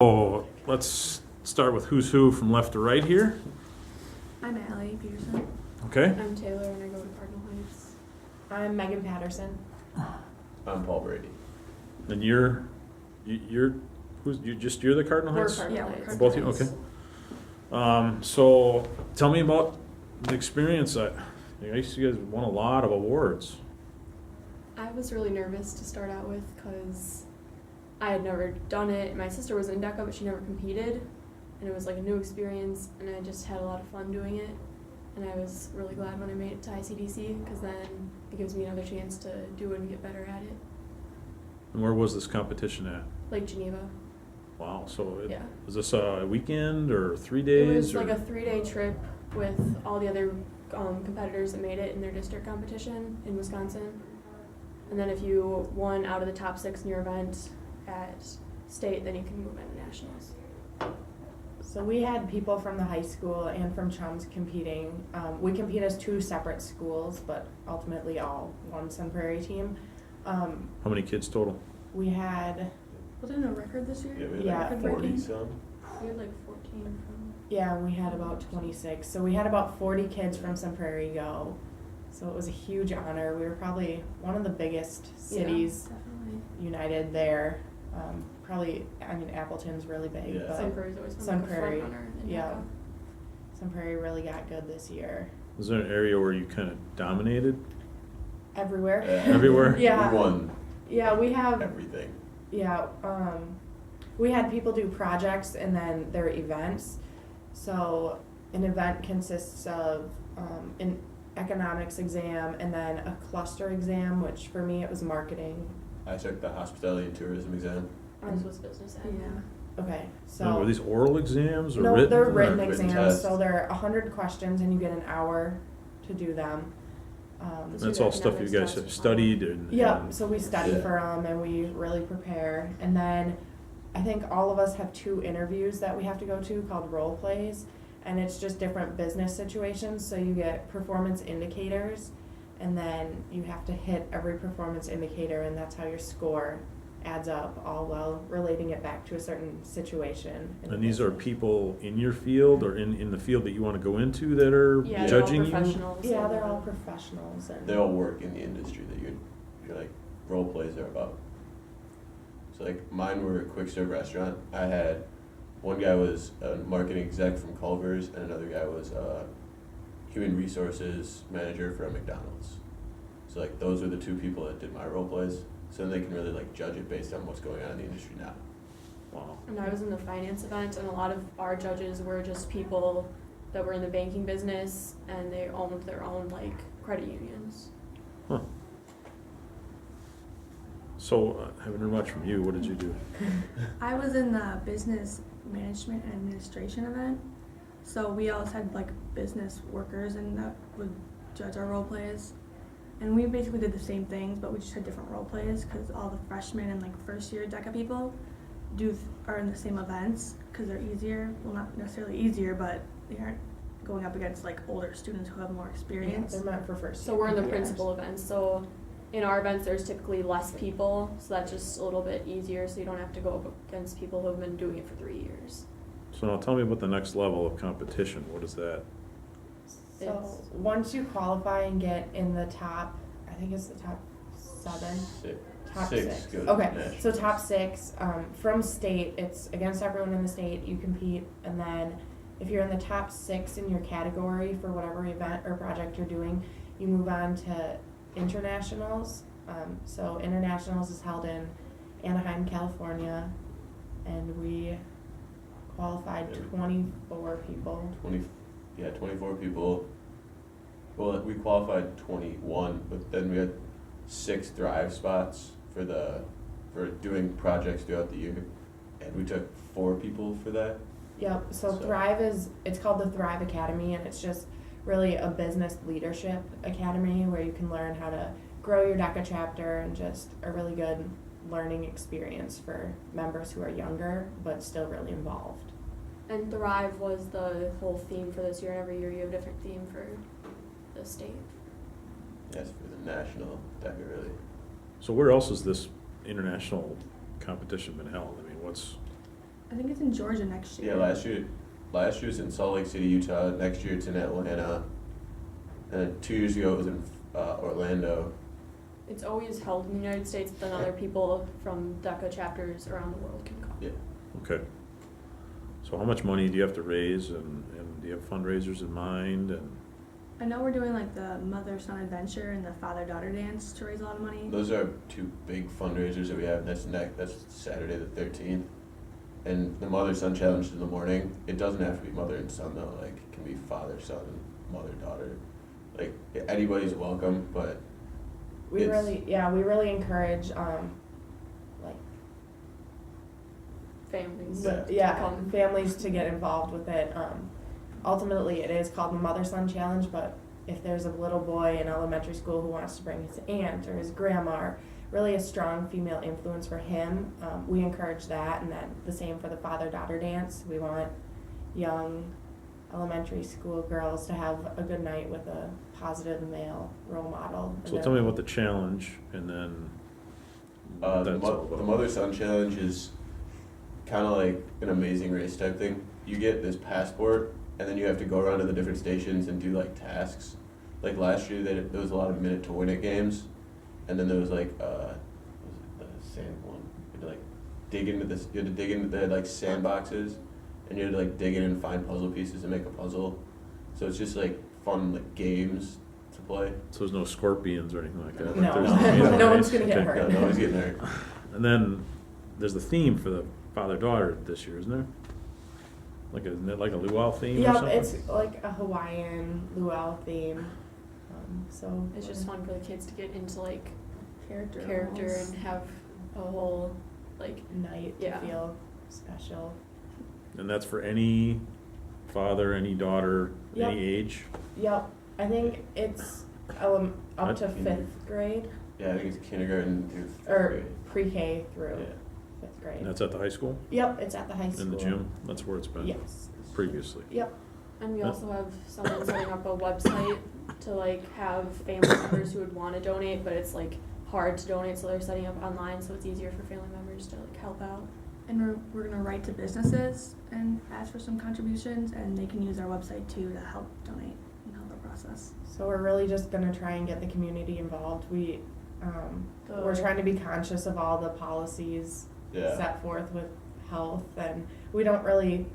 Oh, let's start with who's who from left to right here. I'm Allie Peterson. Okay. I'm Taylor and I go to Cardinal Heights. I'm Megan Patterson. I'm Paul Brady. And you're you're the Cardinal We're Heights? Cardinal Yeah, we're Heights. Cardinal Both of you, okay. So tell me about the experience. I guess you guys won a lot of awards. I was really nervous to start out with because I had never done it. My sister was in DECA, but she never competed. And it was like a new experience, and I just had a lot of fun doing it. And I was really glad when I made it to ICDC because then it gives me another chance to do it and get better at it. And where was this competition at? Like Geneva. Wow. So Yeah. was this a weekend or 3 days? It was or? like a 3-day trip with all the other competitors that made it in their district competition in Wisconsin. And then if you won out of the top 6 in your event at state, then you can move into nationals. So we had people from the high school and from Chums competing. We compete as 2 separate schools, but ultimately all one Sun Prairie team. How many kids total? We had, Wasn't it a record this year? Yeah, we had Yeah. like 40 some. We had like 14 from. yeah, we had about 26. So we had about 40 kids from Sun Prairie go. So it was a huge honor. We were probably one of the biggest cities Yeah, definitely. united there. Probably, I mean, Appleton's really big, Yeah. but Sun Prairie's always been Sun like a Prairie, front runner in yeah. DECA. Sun Prairie really got good this year. Was there an area where you kind of dominated? Everywhere. Everywhere? Yeah. We won Yeah, we have. everything. Yeah, we had people do projects and then their events. So an event consists of an economics exam and then a cluster exam, which for me it was marketing. I took the hospitality and tourism exam. Ours was business ed. Yeah. Okay, Now, were so these oral exams or no, written? they're or- written Written exams. tests. So they're 100 questions and you get an hour to do them. This That's year all stuff you economics guys test have was studied and. Yeah, and- so we study Yeah. for them and we really prepare. And then I think all of us have 2 interviews that we have to go to called role plays. And it's just different business situations. So you get performance indicators and then you have to hit every performance indicator and that's how your score adds up, all while relating it back to a certain situation. in the And these are business. people in your field or in the field that you want to go into that are Yeah, judging they're all you? professionals. Yeah, they're all professionals. And They all work in the industry that you're like role plays are about. So like mine were a quick serve restaurant. I had one guy was a marketing exec from Culver's and another guy was a human resources manager for a McDonald's. So like those are the 2 people that did my role plays. So then they can really like judge it based on what's going on in the industry now. Wow. And I was in the finance event, and a lot of our judges were just people that were in the banking business, and they owned their own like credit unions. Huh. So, haven't heard much from you. What did you do? I was in the business management and administration event. So we always had like business workers and that would judge our role plays. And we basically did the same things, but we just had different role plays because all the freshmen and like first year DECA people are in the same events because they're easier. Well, not necessarily easier, but they aren't going up against like older students who have more yeah, experience. they're meant for first So year we're in the people. principal events. So in our events, there's typically less people, so that's just a little bit easier. So you don't have to go up against people who have been doing it for 3 years. So now tell me about the next level of competition. What is that? So It's- once you qualify and get in the top, I think it's the top 7. Top 6. Go to Okay, national. so top 6 from state. It's against everyone in the state. You compete, and then if you're in the top 6 in your category for whatever event or project you're doing, you move on to internationals. So internationals is held in Anaheim, California, and we qualified Yeah. 24 people. 24 people. Well, we qualified 21, but then we had 6 Thrive spots for doing projects throughout the year, and we took 4 people for that. Yep, so So- Thrive it's called the Thrive Academy, and it's just really a business leadership academy where you can learn how to grow your DECA chapter and just a really good learning experience for members who are younger but still really involved. And Thrive was the whole theme for this year, and every year you have a different theme for the state. Yes, for the national DECA, really. So where else has this international competition been held? I mean, I think it's in Georgia next year. Yeah, last year it's in Salt Lake City, Utah. Next year it's in Atlanta. And then 2 years ago it was in Orlando. It's always held in the United States, then other people from DECA chapters around the world can come. Yeah. Okay. So how much money do you have to raise, and do you have fundraisers in mind? And I know we're doing like the mother-son adventure and the father-daughter dance to raise a lot of money. Those are two big fundraisers that we have. That's Saturday the 13th. And the mother-son challenge is in the morning. It doesn't have to be mother and son though. Like it can be father-son, mother-daughter. Like anybody's welcome, but We It's- really encourage, like, Families. Yeah. to come. families to get involved with it. Ultimately, it is called the Mother-Son Challenge, but if there's a little boy in elementary school who wants to bring his aunt or his grandma, or really a strong female influence for him, we encourage that, and then the same for the father-daughter dance. We want young elementary school girls to have a good night with a positive male role model. And so then- tell me about the challenge, and then what the that's all about. mother-son challenge is kind of like an Amazing Race type thing. You get this passport, and then you have to go around to the different stations and do like tasks. Like last year, there was a lot of minute to win it games, and then there was like what was it, the sand one. You had to like dig into this. You had to dig into the like sandboxes, and you had to like dig in and find puzzle pieces and make a puzzle. So it's just like fun like games to play. So there's no scorpions or anything like that? No. There's- No one's gonna get Okay. hurt. No, nobody's getting hurt. And then there's the theme for the father-daughter this year, isn't there? Isn't it like a luau theme or Yep, something? it's like a Hawaiian luau theme. So It's just fun for the kids to get into like Character and have a whole like night to Yeah. feel special. And that's for any father, any daughter, Yep. any age? Yep, I think it's up to That's- 5th grade Yeah, I think it's kindergarten through fifth or grade. pre-K through Yeah. 5th grade. And that's at the high school? Yep, it's at the high school. In the gym? That's where it's been Yes. previously? Yep. And we Yeah. also have someone setting up a website to like have family members who would want to donate, but it's like hard to donate, so they're setting up online so it's easier for family members to like help out. And we're gonna write to businesses and ask for some contributions, and they can use our website too to help donate and help the process. So we're really just gonna try and get the community involved. We're trying to be conscious of all the policies Yeah. set forth with health, and we don't really,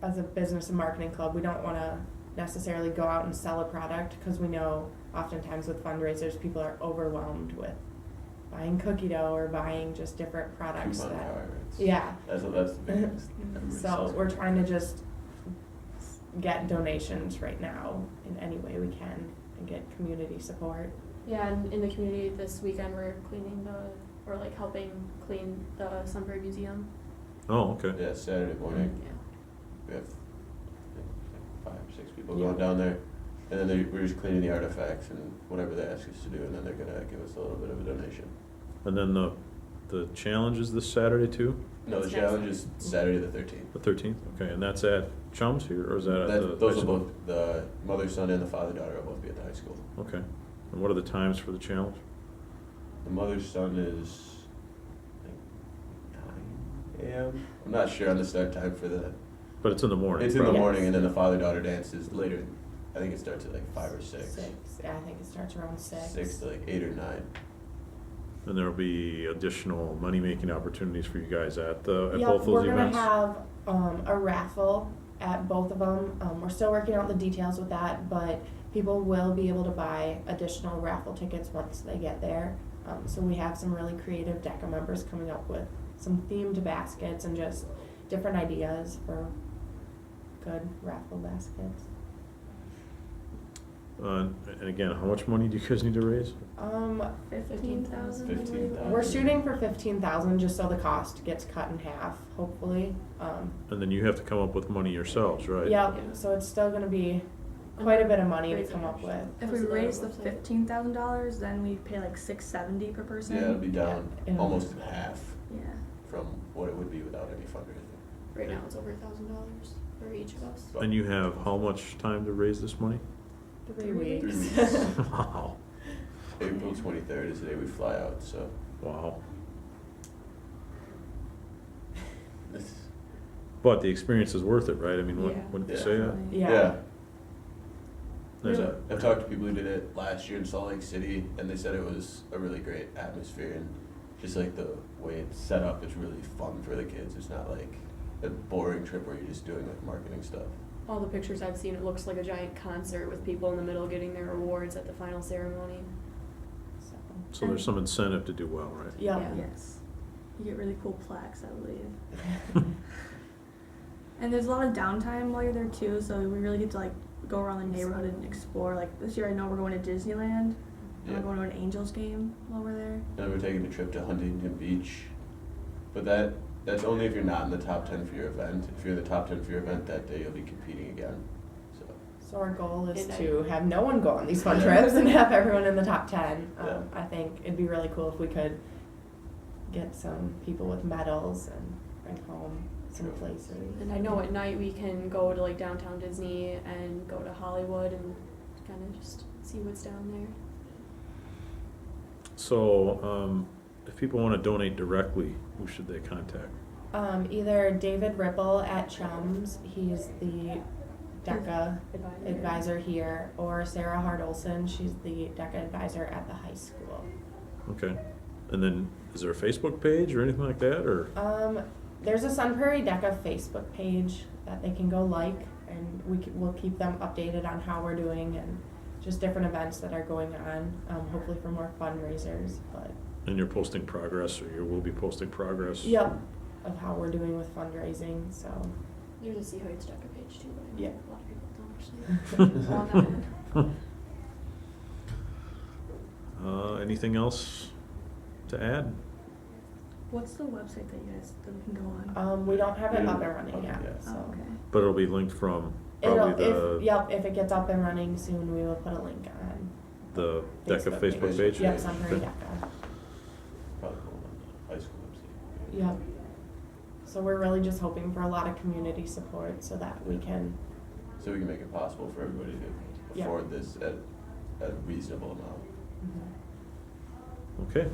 as a business and marketing club, we don't want to necessarily go out and sell a product, because we know oftentimes with fundraisers people are overwhelmed with buying cookie dough or buying just different products Coupon that cards. yeah. That's the biggest. Everybody So sells we're it. trying to just get donations right now in any way we can and get community support. Yeah, and in the community this weekend we're cleaning helping clean the Sunbury Museum. Oh, okay. Yeah, Saturday morning. Yeah. We have I think, 5 or 6 people Yeah. going down there, and then we're just cleaning the artifacts and whatever they ask us to do, and then they're gonna give us a little bit of a donation. And then the challenge is this Saturday too? No, the That's challenge next is Saturday the 13th. The 13th? Okay, and that's at Chums here, or is that at the high Those are school? both, the mother, son, and the father, daughter will both be at the high school. Okay. And what are the times for the challenge? The mother's son is, I think, 9 a.m. I'm not sure on the start time for the. But it's in the morning. It's in the probably. morning, and then the father-daughter dance is later. I think it starts at like 5 or 6. Yeah, I think it starts around 6. 6 to like 8 or 9. And there'll be additional money-making opportunities for you guys at both Yep, those we're events? gonna have a raffle at both of them. We're still working out the details with that, but people will be able to buy additional raffle tickets once they get there. So we have some really creative DECA members coming up with some themed baskets and just different ideas for good raffle baskets. And again, how much money do you guys need to raise? 15,000. 15,000. We're shooting for 15,000 just so the cost gets cut in half, hopefully. And then you have to come up with money yourselves, right? Yep, Yeah. so it's still gonna be quite a bit of money to come up with. If we What's the raise the website? $15,000, then we pay like $670 per person. Yeah, it'll be down Yeah. almost in half Yeah. from what it would be without any fundraising. Right now it's over $1,000 for each of us. But And you have how much time to raise this money? 3 3 weeks. 3 weeks. Wow. April 23rd is the day we fly out, so Wow. it's But the experience is worth it, right? I mean, Yeah. wouldn't you Yeah. say that? Yeah. There's Yeah, I've talked to people who did it last year in Salt Lake City, and they said it was a really great atmosphere, and just like the way it's set up is really fun for the kids. It's not like a boring trip where you're just doing like marketing stuff. All the pictures I've seen, it looks like a giant concert with people in the middle getting their awards at the final ceremony. So, So there's some incentive to do well, right? yeah. Yeah. Yes. You get really cool plaques, I believe. And there's a lot of downtime while you're there too, so we really get to like go around the neighborhood and explore. Like this year I know we're going to Disneyland. And Yeah. we're going to an Angels game while we're there. And we're taking a trip to Huntington Beach, but that's only if you're not in the top 10 for your event. If you're in the top 10 for your event that day, you'll be competing again. So So our goal is And to have no one go on these fun trips and have everyone in the top 10. Yeah. I think it'd be really cool if we could get some people with medals and bring home some True. places. And I know at night we can go to like downtown Disney and go to Hollywood and kind of just see what's down there. So, if people want to donate directly, who should they contact? Either David Ripple at Chums, he's the DECA advisor here, or Sarah Hart Olson, she's the DECA advisor at the high school. Okay. And then, is there a Facebook page or anything like that, or? There's a Sun Prairie DECA Facebook page that they can go like, and we'll keep them updated on how we're doing and just different events that are going on, hopefully for more fundraisers, but. And you're posting progress, or you will be posting progress? Yep, of how we're doing with fundraising, so. There's a Sea Heights DECA page too, but I Yeah. think a lot of people don't actually go on that one. Anything else to add? What's the website that you guys that we can go on? We don't have it We up don't and running have it yet, yet. so. Oh, okay. But it'll be linked from probably If it gets up and running soon, we will put a link on. the DECA Facebook page? Yep, Sun Prairie Okay. DECA. probably go on the high school website. Yep. So we're really just hoping for a lot of community support so that we can, So we can make it possible for everybody to Yeah. afford this at a reasonable amount. mhm. Okay,